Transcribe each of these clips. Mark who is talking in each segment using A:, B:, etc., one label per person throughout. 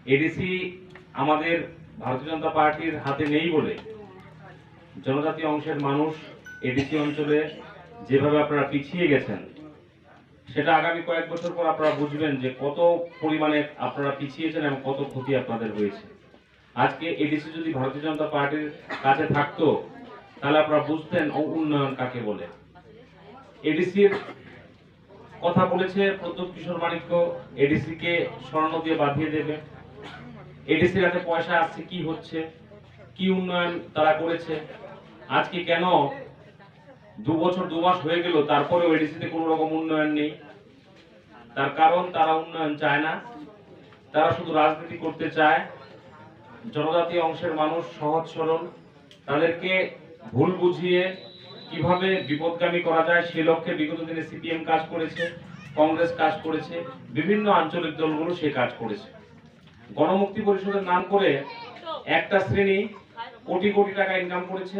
A: ADC আমাদের ভারতীয় জনতা পার্টির হাতে নেই বলে জনজাতি অংশের মানুষ এডিসি অঞ্চলে যেভাবে আপনারা পিছিয়ে গেছেন, সেটা আগামী কয়েক বছর পর আপনারা বুঝবেন যে কত পরিমাণে আপনারা পিছিয়েছেন এবং কত ক্ষতি আপনাদের হয়েছে। আজকে এডিসি যদি ভারতীয় জনতা পার্টির কাছে থাকতো তাহলে আপনারা বুঝতেন উন্নয়ন কাকে বলে। এডিসির কথা বলেছে প্রদ্যুৎ কিশোর মানিক্য, এডিসি কে স্বর্ণ দিয়ে বাঁধিয়ে দেবে। এডিসির হাতে পয়সা আসছে, কি হচ্ছে, কি উন্নয়ন তারা করেছে? আজকে কেন 2 বছর 2 মাস হয়ে গেল তারপরেও এডিসিতে কোনো রকম উন্নয়ন নেই? তার কারণ তারা উন্নয়ন চায় না, তারা শুধু রাজনীতি করতে চায়। জনজাতি অংশের মানুষ সহজ সরল, তাদেরকে ভুল বুঝিয়ে কিভাবে বিপদগামী করা যায় সেই লক্ষ্যে বিগত দিনে সিপিএম কাজ করেছে, কংগ্রেস কাজ করেছে, বিভিন্ন আঞ্চলিক দলগুলো সে কাজ করেছে। গণমুক্তি পরিষদের নাম করে একটা শ্রেণী কোটি কোটি টাকা ইনকাম করেছে,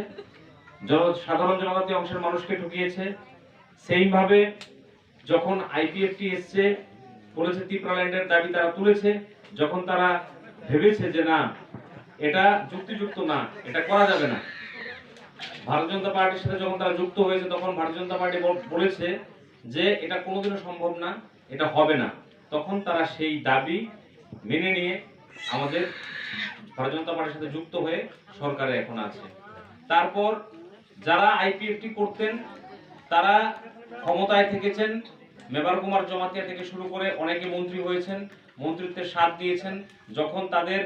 A: সাধারণ জনজাতি অংশের মানুষকে ঠকিয়েছে। সেইভাবে যখন আইপিএফটি এসছে, বলেছে ত্রিপুরাল্যান্ডের দাবি তারা তুলেছে, যখন তারা ভেবেছে যে না এটা যুক্তিযুক্ত না, এটা করা যাবে না, ভারতীয় জনতা পার্টির সাথে যখন তারা যুক্ত হয়েছে তখন ভারতীয় জনতা পার্টি বলেছে যে এটা কোনোদিনও সম্ভব না, এটা হবে না। তখন তারা সেই দাবি মেনে নিয়ে আমাদের ভারতীয় জনতা পার্টির সাথে যুক্ত হয়ে সরকারে এখন আছে। তারপর যারা আইপিএফটি করতেন তারা ক্ষমতায় থেকেছেন, মেবার কুমার জমাতিয়া থেকে শুরু করে অনেকে মন্ত্রী হয়েছেন, মন্ত্রিত্বের স্বাদ দিয়েছেন। যখন তাদের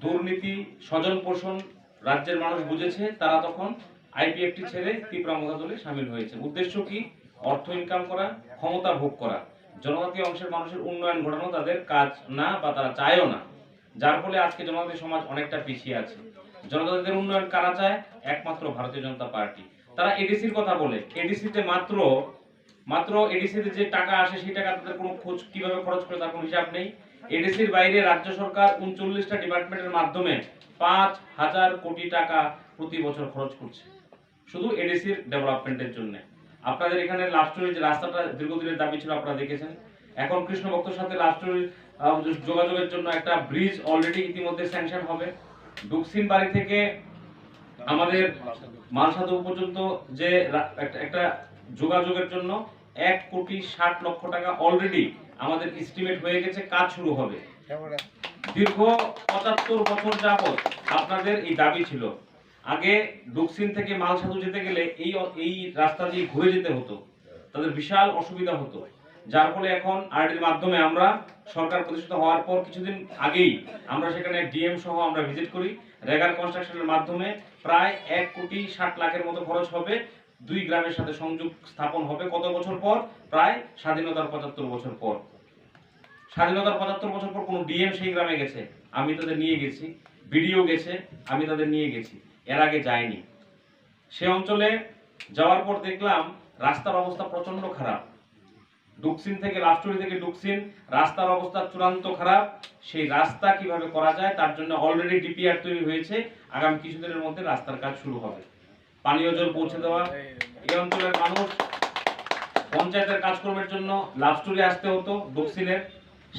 A: দুর্নীতি স্বজন পোষণ রাজ্যের মানুষ বুঝেছে, তারা তখন আইপিএফটি ছেড়ে ত্রিপুরা মজা দলে সামিল হয়েছে। উদ্দেশ্য কি? অর্থ ইনকাম করা, ক্ষমতা ভোগ করা। জনজাতি অংশের মানুষের উন্নয়ন ঘটানো তাদের কাজ না, বা তারা চায়ও না। যার ফলে আজকে জনজাতি সমাজ অনেকটা পিছিয়ে আছে। জনজাতিদের উন্নয়ন কারা চায়? একমাত্র ভারতীয় জনতা পার্টি। তারা এডিসির কথা বলে, এডিসিতে মাত্র এডিসিতে যে টাকা আসে সেই টাকা তাদের কোনো খোঁজ কিভাবে খরচ করে তার কোনো হিসাব নেই। এডিসির বাইরে রাজ্য সরকার 39টা ডিপার্টমেন্টের মাধ্যমে 5,000 কোটি টাকা প্রতি বছর খরচ করছে শুধু এডিসির ডেভেলপমেন্টের জন্য। আপনাদের এখানে লাভস্টোরির যে রাস্তাটা দীর্ঘদিনের দাবি ছিল আপনারা দেখেছেন, এখন কৃষ্ণভক্তর সাথে লাভস্টোরির যোগাযোগের জন্য একটা ব্রিজ অলরেডি ইতিমধ্যে স্যাংশন হবে। ডুকসিন বাড়ি থেকে আমাদের মালসাদু পর্যন্ত যে একটা যোগাযোগের জন্য 1,60,00,000 টাকা অলরেডি আমাদের এস্টিমেট হয়ে গেছে, কাজ শুরু হবে। দীর্ঘ 75 বছর যাবত আপনাদের এই দাবি ছিল। আগে ডুকসিন থেকে মালসাদু যেতে গেলে এই রাস্তা দিয়ে ঘুরে যেতে হতো, তাদের বিশাল অসুবিধা হতো। যার ফলে এখন আরডির মাধ্যমে আমরা সরকার প্রতিষ্ঠিত হওয়ার পর কিছুদিন আগেই আমরা সেখানে ডিএম সহ আমরা ভিজিট করি। রেগার কনস্ট্রাকশনের মাধ্যমে প্রায় 1,60,00,000 মতো খরচ হবে। 2 গ্রামের সাথে সংযোগ স্থাপন হবে কত বছর পর? প্রায় স্বাধীনতার 75 বছর পর। স্বাধীনতার 75 বছর পর কোন ডিএম সেই গ্রামে গেছে? আমি তাদের নিয়ে গেছি। বিডিও গেছে, আমি তাদের নিয়ে গেছি, এর আগে যায়নি। সে অঞ্চলে যাওয়ার পর দেখলাম রাস্তার অবস্থা প্রচন্ড খারাপ। ডুকসিন থেকে লাভস্টোরি থেকে ডুকসিন রাস্তার অবস্থা চূড়ান্ত খারাপ। সেই রাস্তা কিভাবে করা যায় তার জন্য অলরেডি ডিপিআর তৈরি হয়েছে, আগামী কিছুদিনের মধ্যে রাস্তার কাজ শুরু হবে। পানীয় জল পৌঁছে দেওয়া, এই অঞ্চলের মানুষ পঞ্চায়েতের কাজকর্মের জন্য লাভস্টোরি আসতে হতো ডুকসিনের,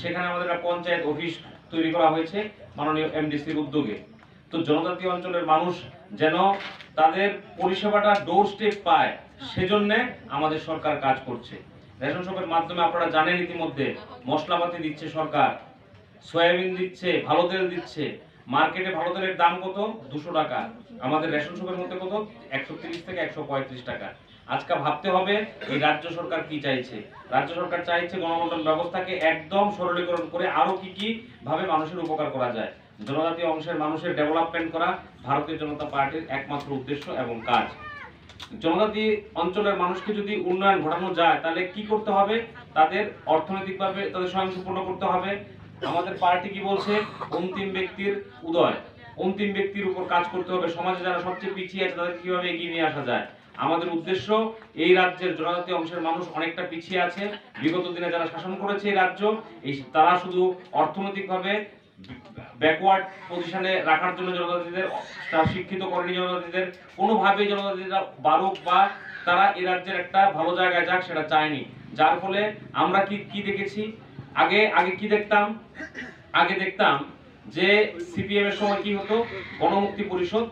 A: সেখানে আমাদের একটা পঞ্চায়েত অফিস তৈরি করা হয়েছে মাননীয় এমডিসির উদ্যোগে। তো জনজাতি অঞ্চলের মানুষ যেন তাদের পরিষেবাটা ডোর স্টেপ পায়, সেজন্য আমাদের সরকার কাজ করছে। রেশন শপের মাধ্যমে আপনারা জানেন ইতিমধ্যে মশলাপাতি দিচ্ছে সরকার, সয়াবিন দিচ্ছে, ভালো তেল দিচ্ছে। মার্কেটে ভালো তেলের দাম কত? 200 টাকা। আমাদের রেশন শপের মধ্যে কত? 130 থেকে 135 টাকা। আজকে ভাবতে হবে এই রাজ্য সরকার কি চাইছে। রাজ্য সরকার চাইছে গণবন্টন ব্যবস্থাকে একদম সরলীকরণ করে আরো কি ভাবে মানুষের উপকার করা যায়। জনজাতি অংশের মানুষের ডেভেলপমেন্ট করা ভারতীয় জনতা পার্টির একমাত্র উদ্দেশ্য এবং কাজ। জনজাতি অঞ্চলের মানুষকে যদি উন্নয়ন ঘটানো যায় তাহলে কি করতে হবে? তাদের অর্থনৈতিকভাবে তাদের স্বয়ংসম্পূর্ণ করতে হবে। আমাদের পার্টি কি বলছে? অন্তিম ব্যক্তির উদয়, অন্তিম ব্যক্তির উপর কাজ করতে হবে। সমাজে যারা সবচেয়ে পিছিয়ে আছে তাদের কিভাবে এগিয়ে নিয়ে আসা যায়। আমাদের উদ্দেশ্য এই রাজ্যের জনজাতি অংশের মানুষ অনেকটা পিছিয়ে আছে। বিগত দিনে যারা শাসন করেছে এই রাজ্য, তারা শুধু অর্থনৈতিকভাবে ব্যাকওয়ার্ড পজিশনে রাখার জন্য জনজাতিদের শিক্ষিত করেনি। জনজাতিদের কোনোভাবেই জনজাতিরা বাড়ুক বা তারা এই রাজ্যের একটা ভালো জায়গায় যাক সেটা চায়নি। যার ফলে আমরা কি দেখেছি? আগে কি দেখতাম? আগে দেখতাম যে সিপিএম এর সময় কি হতো, গণমুক্তি পরিষদ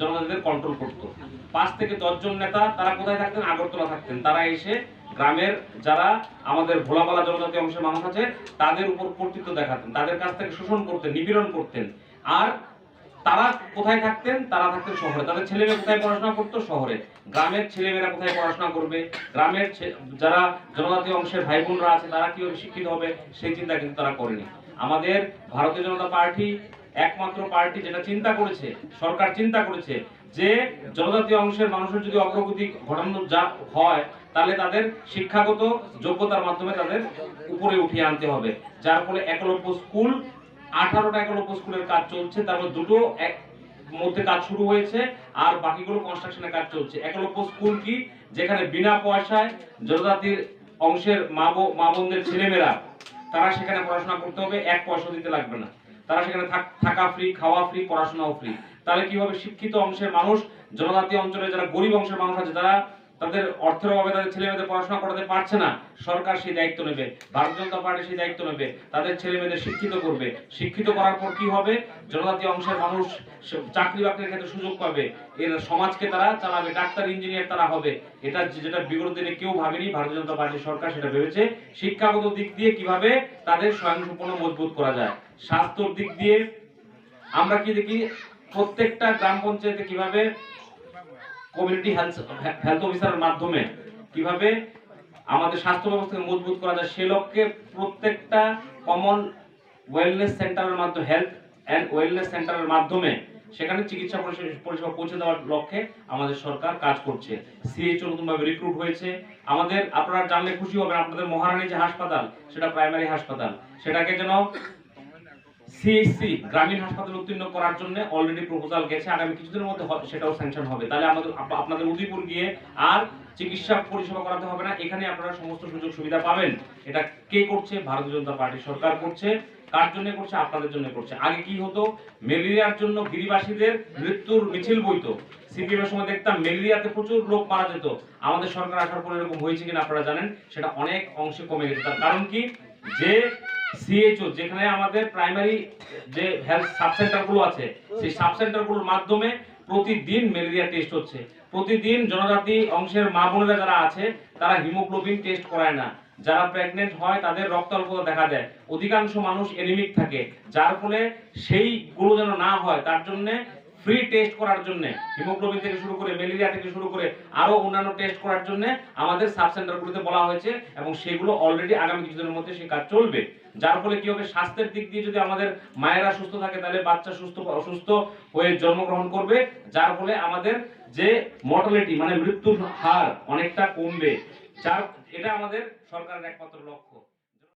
A: জনজাতিদের কন্ট্রোল করতো। 5 থেকে 10 জন নেতা, তারা কোথায় থাকতেন? আগরতলা থাকতেন। তারা এসে গ্রামের যারা আমাদের ভোলাপালা জনজাতি অংশের মানুষ আছে তাদের উপর কর্তৃত্ব দেখাতেন, তাদের কাছ থেকে শোষণ করতেন, নিপীড়ন করতেন। আর তারা কোথায় থাকতেন? তারা থাকতেন শহরে। তাদের ছেলেমেয়ে কোথায় পড়াশোনা করতো? শহরে। গ্রামের ছেলেমেয়েরা কোথায় পড়াশোনা করবে? গ্রামের যারা জনজাতি অংশের ভাই বোনরা আছে তারা কিভাবে শিক্ষিত হবে সেই চিন্তা কিন্তু তারা করেনি। আমাদের ভারতীয় জনতা পার্টি একমাত্র পার্টি যেটা চিন্তা করেছে, সরকার চিন্তা করেছে যে জনজাতি অংশের মানুষের যদি অগ্রগতি ঘটানো যা হয় তাহলে তাদের শিক্ষাগত যোগ্যতার মাধ্যমে তাদের উপরে উঠিয়ে আনতে হবে। যার ফলে একলব্য স্কুল, 18টা একলব্য স্কুলের কাজ চলছে, তারপর দুটো মধ্যে কাজ শুরু হয়েছে আর বাকিগুলো কনস্ট্রাকশনের কাজ চলছে। একলব্য স্কুল কি? যেখানে বিনা পয়সায় জনজাতির অংশের মা বোনদের ছেলেমেয়েরা তারা সেখানে পড়াশোনা করতে হবে, 1 পয়সা দিতে লাগবে না। তারা সেখানে থাকা ফ্রি, খাওয়া ফ্রি, পড়াশোনাও ফ্রি। তাহলে কি হবে? শিক্ষিত অংশের মানুষ, জনজাতি অঞ্চলে যারা গরিব অংশের মানুষ আছে, যারা তাদের অর্থের অভাবে তাদের ছেলেমেয়েদের পড়াশোনা করাতে পারছে না, সরকার সেই দায়িত্ব নেবে, ভারতীয় জনতা পার্টি সেই দায়িত্ব নেবে, তাদের ছেলেমেয়েদের শিক্ষিত করবে। শিক্ষিত করার পর কি হবে? জনজাতি অংশের মানুষ চাকরি বাকরির ক্ষেত্রে সুযোগ পাবে, এর সমাজকে তারা চালাবে, ডাক্তার ইঞ্জিনিয়ার তারা হবে। এটা যেটা বিগত দিনে কেউ ভাবেনি, ভারতীয় জনতা পার্টির সরকার সেটা ভেবেছে। শিক্ষাগত দিক দিয়ে কিভাবে তাদের স্বয়ংসম্পূর্ণ মজবুত করা যায়। স্বাস্থ্যর দিক দিয়ে আমরা কি দেখি, প্রত্যেকটা গ্রাম পঞ্চায়েতে কিভাবে কমিউনিটি হেলথ অফিসারের মাধ্যমে কিভাবে আমাদের স্বাস্থ্য ব্যবস্থাকে মজবুত করা যায় সে লক্ষ্যে প্রত্যেকটা কমন ওয়েলনেস সেন্টারের মাধ্যমে, হেলথ অ্যান্ড ওয়েলনেস সেন্টারের মাধ্যমে সেখানে চিকিৎসা পরিষেবা পৌঁছে দেওয়ার লক্ষ্যে আমাদের সরকার কাজ করছে। সিএইচও নতুনভাবে রিক্রুট হয়েছে। আমাদের, আপনারা জানলে খুশি হবেন, আপনাদের মহারানী যে হাসপাতাল, সেটা প্রাইমারি হাসপাতাল, সেটাকে যেন সিএইচসি গ্রামীণ হাসপাতাল উত্তীর্ণ করার জন্য অলরেডি প্রপোজাল গেছে। আগামী কিছুদিনের মধ্যে সেটাও স্যাংশন হবে। তাহলে আমাদের আপনাদের উদয়পুর গিয়ে আর চিকিৎসা পরিষেবা করাতে হবে না, এখানে আপনারা সমস্ত সুযোগ সুবিধা পাবেন। এটা কে করছে? ভারতীয় জনতা পার্টি সরকার করছে। কার জন্য করছে? আপনাদের জন্য করছে। আগে কি হতো? ম্যালেরিয়ার জন্য গিরিবাসীদের মৃত্যুর মিছিল বইতো। সিপিএম এর সময় দেখতাম ম্যালেরিয়াতে প্রচুর লোক মারা যেত। আমাদের সরকার আসার পর এরকম হয়েছে কিনা আপনারা জানেন, সেটা অনেক অংশে কমে গেছে। তার কারণ কি? যে সিএইচও, যেখানে আমাদের প্রাইমারি যে হেলথ সাব সেন্টার গুলো আছে, সেই সাব সেন্টার গুলোর মাধ্যমে প্রতিদিন ম্যালেরিয়া টেস্ট হচ্ছে। প্রতিদিন জনজাতি অংশের মা বোনেরা যারা আছে তারা হিমোগ্লোবিন টেস্ট করায় না। যারা প্রেগনেন্ট হয় তাদের রক্ত অল্পতা দেখা দেয়। অধিকাংশ মানুষ এনিমিক থাকে, যার ফলে সেইগুলো যেন না হয় তার জন্য ফ্রি টেস্ট করার জন্য, হিমোগ্লোবিন থেকে শুরু করে ম্যালেরিয়া থেকে শুরু করে আরো অন্যান্য টেস্ট করার জন্য আমাদের সাব সেন্টারগুলোতে বলা হয়েছে, এবং সেগুলো অলরেডি আগামী কিছুদিনের মধ্যে সেই কাজ চলবে। যার ফলে কি হবে? স্বাস্থ্যের দিক দিয়ে যদি আমাদের মায়েরা সুস্থ থাকে তাহলে বাচ্চা সুস্থ হয়ে জন্মগ্রহণ করবে, যার ফলে আমাদের যে মর্টালিটি মানে মৃত্যুর হার অনেকটা কমবে। এটা আমাদের সরকারের একমাত্র লক্ষ্য।